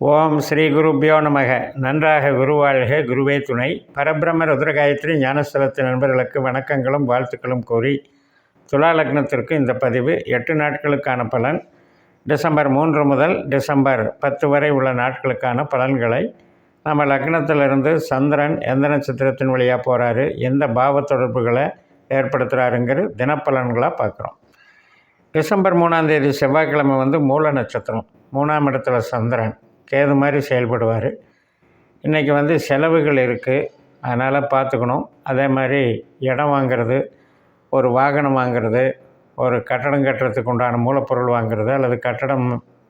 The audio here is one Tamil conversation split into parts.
ஓம் ஸ்ரீ குருப்பியோ நமக. நன்றாக குருவாழ்க, குருவே துணை. பரபிரம்ம ருத்ரகாயத்ரி ஞானஸ்தலத்து நண்பர்களுக்கு வணக்கங்களும் வாழ்த்துக்களும் கூறி, துலா லக்னத்திற்கு இந்த பதிவு 8 நாட்களுக்கான பலன், டிசம்பர் 3 முதல் டிசம்பர் 10 வரை உள்ள நாட்களுக்கான பலன்களை நம்ம லக்னத்திலிருந்து சந்திரன் எந்த நட்சத்திரத்தின் வழியாக போகிறாரு, எந்த பாவ தொடர்புகளை ஏற்படுத்துகிறாருங்கிற தினப்பலன்களாக பார்க்குறோம். டிசம்பர் 3ஆம் தேதி செவ்வாய்க்கிழமை மூல நட்சத்திரம், 3ஆம் இடத்துல சந்திரன் கேது மாதிரி செயல்படுவார். இன்றைக்கி செலவுகள் இருக்குது, அதனால் பார்த்துக்கணும். அதே மாதிரி இடம் வாங்கிறது, ஒரு வாகனம் வாங்கிறது, ஒரு கட்டடம் கட்டுறதுக்கு உண்டான மூலப்பொருள் வாங்கிறது, அல்லது கட்டடம்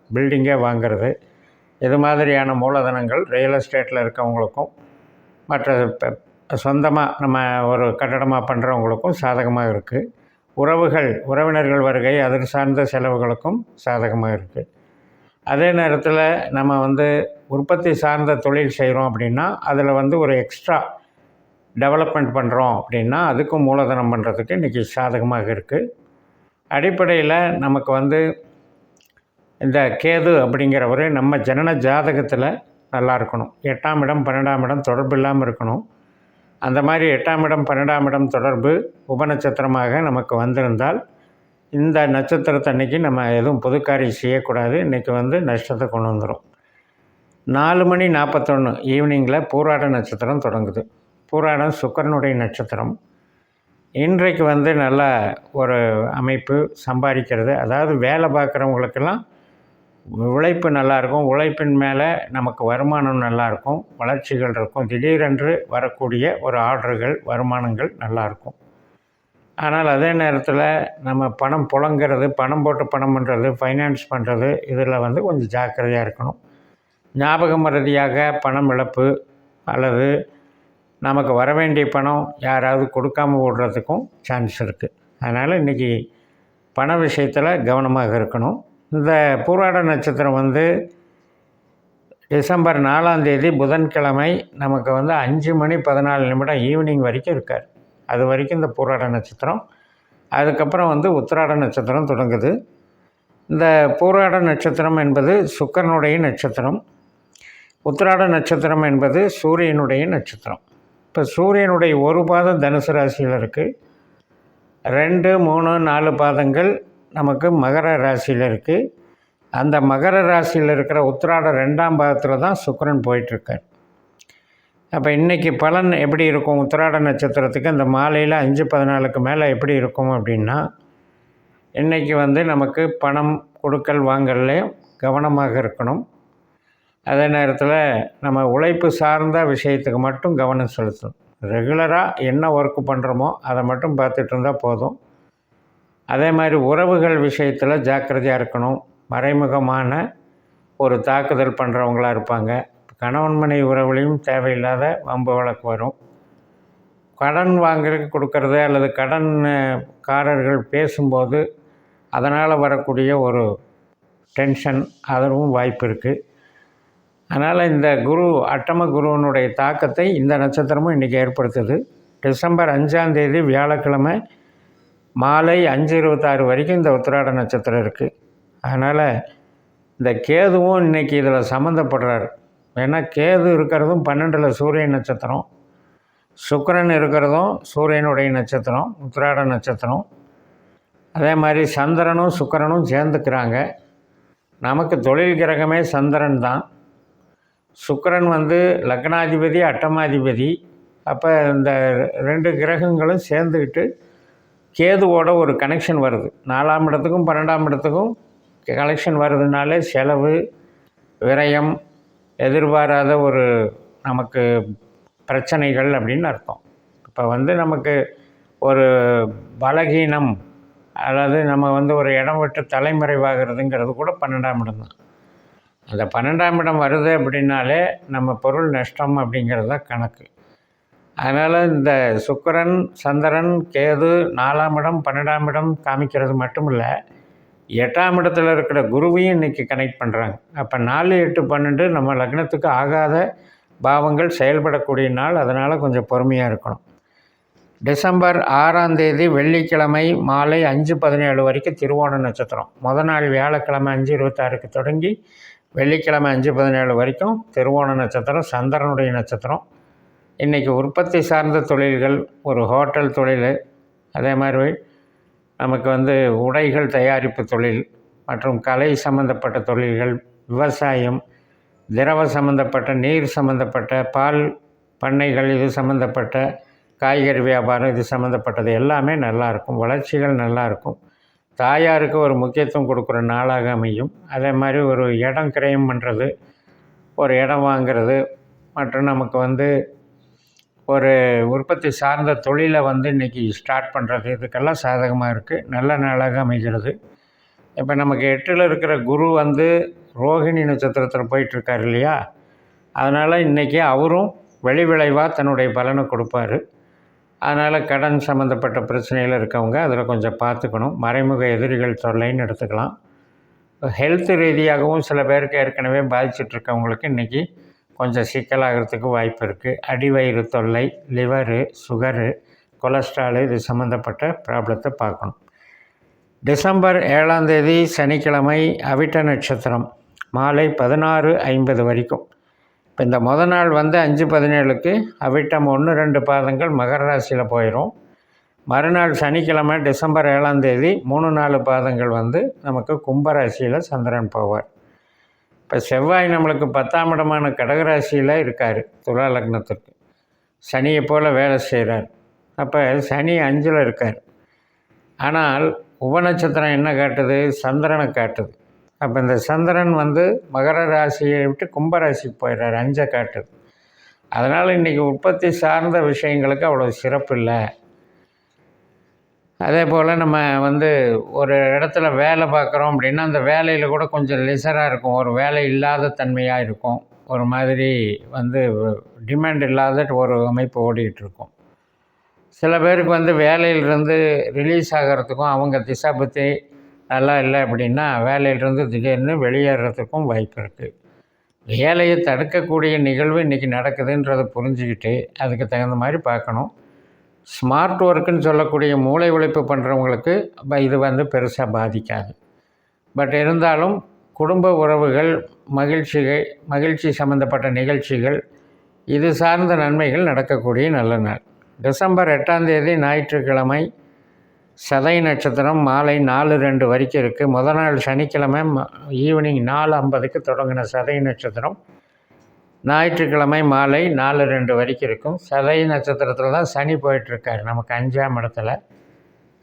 பில்டிங்கே வாங்கிறது, இது மாதிரியான மூலதனங்கள் ரியல் எஸ்டேட்டில் இருக்கவங்களுக்கும் மற்ற சொந்தமாக நம்ம ஒரு கட்டடமாக பண்ணுறவங்களுக்கும் சாதகமாக இருக்குது. உறவினர்கள் வருகை, அது சார்ந்த செலவுகளுக்கும் சாதகமாக இருக்குது. அதே நேரத்தில் நம்ம உற்பத்தி சார்ந்த தொழில் செய்கிறோம் அப்படின்னா, அதில் ஒரு எக்ஸ்ட்ரா டெவலப்மெண்ட் பண்ணுறோம் அப்படின்னா, அதுக்கும் மூலதனம் பண்ணுறதுக்கு இன்றைக்கி சாதகமாக இருக்குது. அடிப்படையில் நமக்கு இந்த கேது அப்படிங்கிறவர் நம்ம ஜனன ஜாதகத்தில் நல்லா இருக்கணும். 8ஆம் இடம் 12ஆம் இடம் தொடர்பு இல்லாமல் இருக்கணும். அந்த மாதிரி 8ஆம் இடம் 12ஆம் இடம் தொடர்பு உபநட்சத்திரமாக நமக்கு வந்திருந்தால், இந்த நட்சத்திரத்தன்னைக்கு நம்ம எதுவும் புதுக்காரியம் செய்யக்கூடாது. இன்றைக்கி நஷ்டத்தை கொண்டு வந்துடும். 4:41 ஈவினிங்கில் பூராட நட்சத்திரம் தொடங்குது. பூராடம் சுக்கிரனுடைய நட்சத்திரம். இன்றைக்கு நல்ல ஒரு அமைப்பு சம்பாதிக்கிறது, அதாவது வேலை பார்க்குறவங்களுக்கெல்லாம் உழைப்பு நல்லாயிருக்கும். உழைப்பின் மேலே நமக்கு வருமானம் நல்லாயிருக்கும், வளர்ச்சிகள் இருக்கும். திடீரென்று வரக்கூடிய ஒரு ஆர்டர்கள், வருமானங்கள் நல்லாயிருக்கும். ஆனால் அதே நேரத்தில் நம்ம பணம் புழங்கிறது, பணம் போட்டு பணம் பண்ணுறது, ஃபைனான்ஸ் பண்ணுறது, இதில் கொஞ்சம் ஜாக்கிரதையாக இருக்கணும். ஞாபகம் மறதியாக பணம் இழப்பு அல்லது நமக்கு வர வேண்டிய பணம் யாராவது கொடுக்காமல் விடுறதுக்கும் சான்ஸ் இருக்குது. அதனால் இன்றைக்கி பண விஷயத்தில் கவனமாக இருக்கணும். இந்த பூராட நட்சத்திரம் டிசம்பர் 4ஆம் தேதி புதன்கிழமை நமக்கு 5:14 ஈவினிங் வரைக்கும் இருக்கார். அது வரைக்கும் இந்த பூராட நட்சத்திரம். அதுக்கப்புறம் உத்திராட நட்சத்திரம் தொடங்குது. இந்த பூராட நட்சத்திரம் என்பது சுக்கிரனுடைய நட்சத்திரம். உத்திராட நட்சத்திரம் என்பது சூரியனுடைய நட்சத்திரம். இப்போ சூரியனுடைய ஒரு பாதம் தனுசு ராசியில் இருக்குது. 2, 3, 4 பாதங்கள் நமக்கு மகர ராசியில் இருக்குது. அந்த மகர ராசியில் இருக்கிற உத்திராட 2ஆம் பாதத்தில் தான் சுக்கிரன் போயிட்டுருக்கார். அப்போ இன்றைக்கி பலன் எப்படி இருக்கும்? உத்திராட நட்சத்திரத்துக்கு அந்த மாலையில் 5:14க்கு மேலே எப்படி இருக்கும் அப்படின்னா, இன்றைக்கி நமக்கு பணம் கொடுக்கல் வாங்கல்லையும் கவனமாக இருக்கணும். அதே நேரத்தில் நம்ம உழைப்பு சார்ந்த விஷயத்துக்கு மட்டும் கவனம் செலுத்தணும். ரெகுலராக என்ன ஒர்க்கு பண்ணுறோமோ அதை மட்டும் பார்த்துட்டு இருந்தால் போதும். அதே மாதிரி உறவுகள் விஷயத்தில் ஜாக்கிரதையாக இருக்கணும். மறைமுகமான ஒரு தாக்குதல் பண்ணுறவங்களாக இருப்பாங்க. கணவன் மனைவி உறவுலையும் தேவையில்லாத வம்பு வழக்கு வரும். கடன் வாங்குறதுக்கு கொடுக்கறது அல்லது கடன்காரர்கள் பேசும்போது அதனால் வரக்கூடிய ஒரு டென்ஷன், அதுவும் வாய்ப்பு இருக்குது. அதனால் இந்த அட்டம குருவனுடைய தாக்கத்தை இந்த நட்சத்திரமும் இன்றைக்கி ஏற்படுத்துது. டிசம்பர் 5ஆம் தேதி வியாழக்கிழமை மாலை 5:26 வரைக்கும் இந்த உத்திராட நட்சத்திரம் இருக்குது. அதனால் இந்த கேதுவும் இன்றைக்கி இதில் சம்மந்தப்படுறார். ஏன்னா கேது இருக்கிறதும் 12ல் சூரியன் நட்சத்திரம், சுக்கிரன் இருக்கிறதும் சூரியனுடைய நட்சத்திரம், உத்திராட நட்சத்திரம். அதே மாதிரி சந்திரனும் சுக்கிரனும் சேர்ந்துக்கிறாங்க. நமக்கு தொழில் கிரகமே சந்திரன் தான். சுக்கிரன் லக்னாதிபதி, அட்டமாதிபதி. அப்போ இந்த 2 கிரகங்களும் சேர்ந்துக்கிட்டு கேதுவோட ஒரு கனெக்ஷன் வருது. 4ஆம் இடத்துக்கும் 12ஆம் இடத்துக்கும் கனெக்ஷன் வருதுனாலே செலவு, விரயம், எதிர்பாராத ஒரு நமக்கு பிரச்சனைகள் அப்படின்னு அர்த்தம். இப்போ நமக்கு ஒரு பலகீனம் அல்லது நம்ம ஒரு இடம் விட்டு தலைமறைவாகிறதுங்கிறது கூட 12ஆம் இடம் தான். அந்த 12ஆம் இடம் வருது அப்படின்னாலே நம்ம பொருள் நஷ்டம் அப்படிங்கிறது தான் கணக்கு. அதனால் இந்த சுக்கிரன், சந்திரன், கேது 4ஆம் இடம் 12ஆம் இடம் காமிக்கிறது மட்டும் இல்லை, 8ஆம் இடத்துல இருக்கிற குருவையும் இன்றைக்கி கனெக்ட் பண்ணுறாங்க. அப்போ 4, 8, 12 நம்ம லக்னத்துக்கு ஆகாத பாவங்கள் செயல்படக்கூடிய நாள். அதனால் கொஞ்சம் பொறுமையாக இருக்கணும். டிசம்பர் 6ஆம் தேதி வெள்ளிக்கிழமை மாலை 5:17 வரைக்கும் திருவோண நட்சத்திரம். முதல் நாள் வியாழக்கிழமை 5:26க்கு தொடங்கி வெள்ளிக்கிழமை 5:17 வரைக்கும் திருவோண நட்சத்திரம், சந்திரனுடைய நட்சத்திரம். இன்றைக்கி உற்பத்தி சார்ந்த தொழில்கள், ஒரு ஹோட்டல் தொழில், அதே மாதிரி நமக்கு உடைகள் தயாரிப்பு தொழில் மற்றும் கலை சம்பந்தப்பட்ட தொழில்கள், விவசாயம், திரவ சம்பந்தப்பட்ட, நீர் சம்பந்தப்பட்ட, பால் பண்ணைகள், இது சம்பந்தப்பட்ட காய்கறி வியாபாரம், இது சம்மந்தப்பட்டது எல்லாமே நல்லாயிருக்கும். வளர்ச்சிகள் நல்லாயிருக்கும். தாயாருக்கு ஒரு முக்கியத்துவம் கொடுக்குற நாளாக அமையும். அதே மாதிரி ஒரு இடம் கிரயம் பண்ணுறது, ஒரு இடம் வாங்கிறது, மற்றும் நமக்கு ஒரு உற்பத்தி சார்ந்த தொழிலை இன்றைக்கி ஸ்டார்ட் பண்ணுறது, இதுக்கெல்லாம் சாதகமாக இருக்குது. நல்ல நாளாக அமைகிறது. இப்போ நமக்கு 8ல் இருக்கிற குரு ரோகிணி நட்சத்திரத்தில் போயிட்டுருக்கார் இல்லையா, அதனால் இன்றைக்கி அவரும் வெளி விளைவாக தன்னுடைய பலனை கொடுப்பார். அதனால் கடன் சம்மந்தப்பட்ட பிரச்சனையில் இருக்கவங்க அதில் கொஞ்சம் பார்த்துக்கணும். மறைமுக எதிரிகள் தொல்லைன்னு எடுத்துக்கலாம். ஹெல்த் ரீதியாகவும் சில பேருக்கு ஏற்கனவே பாதிச்சிட்ருக்கவங்களுக்கு இன்றைக்கி கொஞ்சம் சிக்கலாகிறதுக்கு வாய்ப்பு இருக்குது. அடிவயிறு தொல்லை, லிவரு, சுகரு, கொலஸ்ட்ராலு, இது சம்மந்தப்பட்ட ப்ராப்ளத்தை பார்க்கணும். டிசம்பர் 7ஆம் தேதி சனிக்கிழமை அவிட்ட நட்சத்திரம் மாலை 16:50 வரைக்கும். இப்போ இந்த முதல் நாள் 5:17க்கு அவிட்டம் 1-2 பாதங்கள் மகர ராசியில் போயிடும். மறுநாள் சனிக்கிழமை டிசம்பர் 7ஆம் தேதி 3-4 பாதங்கள் நமக்கு கும்பராசியில் சந்திரன் போவார். இப்போ செவ்வாய் நம்மளுக்கு 10ஆம் இடமான கடகராசியில் இருக்கார், துலா லக்னத்திற்கு. சனியை போல் வேலை செய்கிறார். அப்போ சனி 5ல் இருக்கார். ஆனால் உபநட்சத்திரம் என்ன காட்டுது? சந்திரனை காட்டுது. அப்போ இந்த சந்திரன் மகர ராசியை விட்டு கும்பராசிக்கு போயிடுறார், 5 காட்டுது. அதனால் இன்றைக்கி உற்பத்தி சார்ந்த விஷயங்களுக்கு அவ்வளோ சிறப்பு இல்லை. அதே போல் நம்ம ஒரு இடத்துல வேலை பார்க்குறோம் அப்படின்னா அந்த வேலையில் கூட கொஞ்சம் லெசராக இருக்கும். ஒரு வேலை இல்லாத தன்மையாக இருக்கும். ஒரு மாதிரி டிமாண்ட் இல்லாத ஒரு அமைப்பு ஓடிக்கிட்டுருக்கும். சில பேருக்கு வேலையிலிருந்து ரிலீஸ் ஆகிறதுக்கும், அவங்க திசை பற்றி நல்லா இல்லை அப்படின்னா வேலையிலிருந்து திடீர்னு வெளியேறதுக்கும் வாய்ப்பு இருக்குது. வேலையை தடுக்கக்கூடிய நிகழ்வு இன்றைக்கி நடக்குதுன்றதை புரிஞ்சுக்கிட்டு அதுக்கு தகுந்த மாதிரி பார்க்கணும். ஸ்மார்ட் ஒர்க்குன்னு சொல்லக்கூடிய மூளை உழைப்பு பண்ணுறவங்களுக்கு இது பெருசாக பாதிக்காது. பட் இருந்தாலும் குடும்ப உறவுகள், மகிழ்ச்சி சம்மந்தப்பட்ட நிகழ்ச்சிகள், இது சார்ந்த நன்மைகள் நடக்கக்கூடிய நல்ல நாள். டிசம்பர் 8ஆம் தேதி ஞாயிற்றுக்கிழமை சதை நட்சத்திரம் மாலை 4:02 வரைக்கும் இருக்குது. முதல் நாள் சனிக்கிழமை ஈவினிங் 4:50க்கு தொடங்கின சதை நட்சத்திரம் ஞாயிற்றுக்கிழமை மாலை 4:02 வரைக்கும் இருக்கும். சதை நட்சத்திரத்தில் தான் சனி போயிட்டுருக்கார். நமக்கு 5ஆம் இடத்துல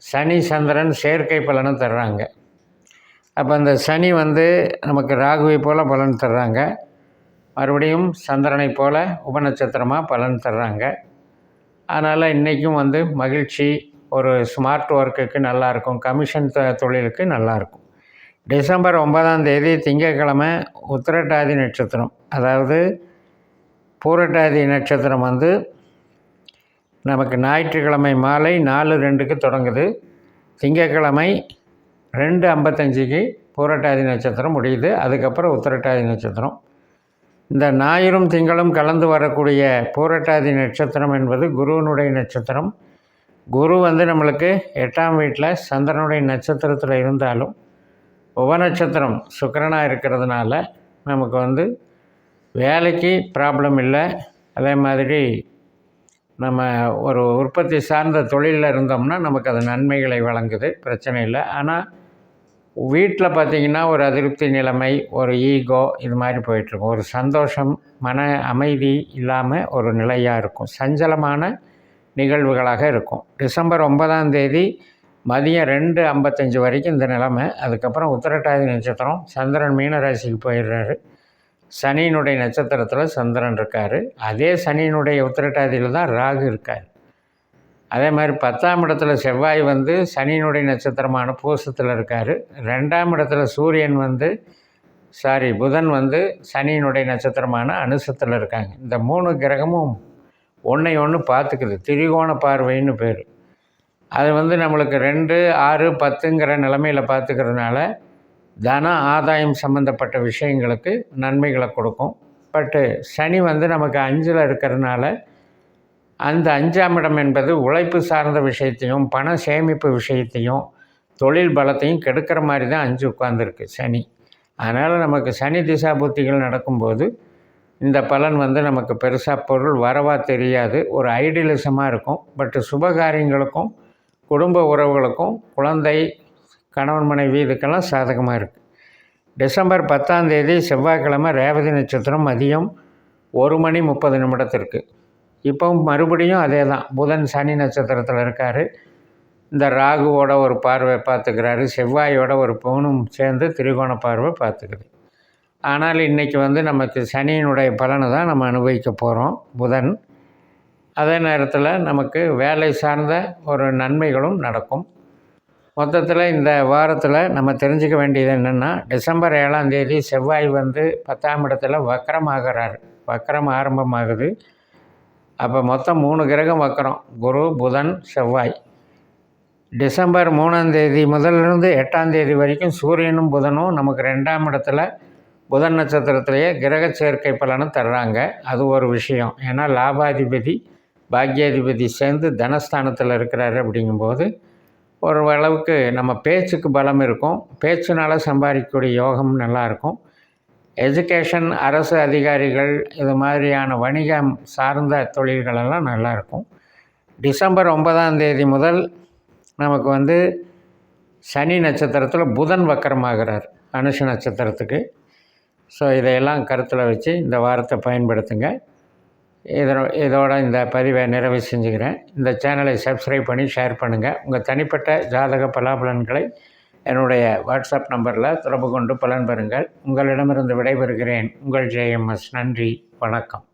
சனி சந்திரன் சேர்க்கை பலனும் தர்றாங்க. அப்போ அந்த சனி நமக்கு ராகுவை போல் பலன் தர்றாங்க. மறுபடியும் சந்திரனை போல் உபநட்சத்திரமாக பலன் தர்றாங்க. அதனால் இன்றைக்கும் மகிழ்ச்சி, ஒரு ஸ்மார்ட் ஒர்க்குக்கு நல்லாயிருக்கும். கமிஷன் தொழிலுக்கு நல்லாயிருக்கும். டிசம்பர் 9ஆம் தேதி திங்கட்கிழமை உத்திரட்டாதி நட்சத்திரம், அதாவது பூரட்டாதி நட்சத்திரம் நமக்கு ஞாயிற்றுக்கிழமை மாலை 4:02க்கு தொடங்குது. திங்கட்கிழமை 2:55க்கு பூரட்டாதி நட்சத்திரம் முடியுது. அதுக்கப்புறம் உத்திரட்டாதி நட்சத்திரம். இந்த ஞாயிறும் திங்களும் கலந்து வரக்கூடிய பூரட்டாதி நட்சத்திரம் என்பது குருவனுடைய நட்சத்திரம். குரு நம்மளுக்கு 8ஆம் வீட்டில் சந்திரனுடைய நட்சத்திரத்தில் இருந்தாலும் உபநட்சத்திரம் சுக்கிரனாக இருக்கிறதுனால நமக்கு வேலைக்கு ப்ராப்ளம் இல்லை. அதே மாதிரி நம்ம ஒரு உற்பத்தி சார்ந்த தொழிலில் இருந்தோம்னா நமக்கு அது நன்மைகளை வழங்குது, பிரச்சனை இல்லை. ஆனால் வீட்டில் பார்த்திங்கன்னா ஒரு அதிருப்தி நிலைமை, ஒரு ஈகோ, இது மாதிரி போயிட்டுருக்கும். ஒரு சந்தோஷம், மன அமைதி இல்லாமல் ஒரு நிலையாக இருக்கும். சஞ்சலமான நிகழ்வுகளாக இருக்கும். டிசம்பர் 9ஆம் தேதி மதியம் 2:55 வரைக்கும் இந்த நிலைமை. அதுக்கப்புறம் உத்திரட்டாதி நட்சத்திரம், சந்திரன் மீன ராசிக்கு போயிடுறாரு. சனியினுடைய நட்சத்திரத்தில் சந்திரன் இருக்கார். அதே சனியினுடைய உத்திரட்டாதியில் தான் ராகு இருக்கார். அதே மாதிரி 10ஆம் இடத்துல செவ்வாய் சனியினுடைய நட்சத்திரமான பூசத்தில் இருக்கார். 2ஆம் இடத்துல சூரியன் புதன் சனியினுடைய நட்சத்திரமான அனுசத்தில் இருக்காங்க. இந்த 3 கிரகமும் ஒன்றை ஒன்று பார்த்துக்குது. திரிகோண பார்வைன்னு பேர். அது நம்மளுக்கு 2, 6, 10ங்கிற நிலைமையில் பார்த்துக்கிறதுனால தன ஆதாயம் சம்மந்தப்பட்ட விஷயங்களுக்கு நன்மைகளை கொடுக்கும். பட்டு சனி நமக்கு 5ல் இருக்கிறதுனால அந்த 5ஆம் இடம் என்பது உழைப்பு சார்ந்த விஷயத்தையும், பண சேமிப்பு விஷயத்தையும், தொழில் பலத்தையும் கெடுக்கிற மாதிரி தான் 5 உட்கார்ந்துருக்கு சனி. அதனால் நமக்கு சனி திசா புத்திகள் நடக்கும்போது இந்த பலன் வந்து நமக்கு பெருசாக பொருள் வரவாக தெரியாது. ஒரு ஐடியலிசமாக இருக்கும். பட் சுபகாரியங்களுக்கும் குடும்ப உறவுகளுக்கும் குழந்தை கணவன் மனைவி இதுக்கெல்லாம் சாதகமாக இருக்குது. டிசம்பர் 10ஆம் தேதி செவ்வாய்க்கிழமை ரேவதி நட்சத்திரம் மதியம் 1:30 இப்போ மறுபடியும் அதே தான். புதன் சனி நட்சத்திரத்தில் இருக்கார். இந்த ராகுவோட ஒரு பார்வை பார்த்துக்கிறாரு, செவ்வாயோட ஒரு பவுனும் சேர்ந்து திரிகோண பார்வை பார்த்துக்குது. ஆனால் இன்றைக்கி வந்து நமக்கு சனியினுடைய பலனை தான் நம்ம அனுபவிக்க போகிறோம். புதன் அதே நேரத்தில் நமக்கு வேலை சார்ந்த ஒரு நன்மைகளும் நடக்கும். மொத்தத்தில் இந்த வாரத்தில் நம்ம தெரிஞ்சுக்க வேண்டியது என்னென்னா, டிசம்பர் 7ஆம் தேதி செவ்வாய் வந்து 10ஆம் இடத்துல வக்கரம் ஆகிறார். வக்கரம் ஆரம்பமாகுது. அப்போ மொத்தம் 3 கிரகம் வக்கரம், குரு புதன் செவ்வாய். டிசம்பர் 3ஆம் தேதி முதலிருந்து 8ஆம் தேதி வரைக்கும் சூரியனும் புதனும் நமக்கு 2ஆம் இடத்துல புதன் நட்சத்திரத்திலேயே கிரக சேர்க்கை பலனும் தர்றாங்க. அது ஒரு விஷயம். ஏன்னா லாபாதிபதி பாக்யாதிபதி சேர்ந்து தனஸ்தானத்தில் இருக்கிறாரு. அப்படிங்கும்போது ஒரு அளவுக்கு நம்ம பேச்சுக்கு பலம் இருக்கும். பேச்சுனால் சம்பாதிக்கக்கூடிய யோகம் நல்லாயிருக்கும். எஜுகேஷன், அரசு அதிகாரிகள், இது மாதிரியான வணிகம் சார்ந்த தொழில்களெல்லாம் நல்லாயிருக்கும். டிசம்பர் 9ஆம் தேதி முதல் நமக்கு வந்து சனி நட்சத்திரத்தில் புதன் வக்கரமாகிறார் அனுஷ நட்சத்திரத்துக்கு. ஸோ இதையெல்லாம் கருத்தில் வச்சு இந்த வாரத்தை பயன்படுத்துங்க. இதோட இந்த பதிவை நிறைவு செஞ்சுக்கிறேன். இந்த சேனலை சப்ஸ்கிரைப் பண்ணி ஷேர் பண்ணுங்கள். உங்கள் தனிப்பட்ட ஜாதக பலாபலன்களை என்னுடைய வாட்ஸ்அப் நம்பரில் தொடர்பு கொண்டு பலன் பெறுங்கள். உங்களிடமிருந்து விடைபெறுகிறேன். உங்கள் JMS. நன்றி, வணக்கம்.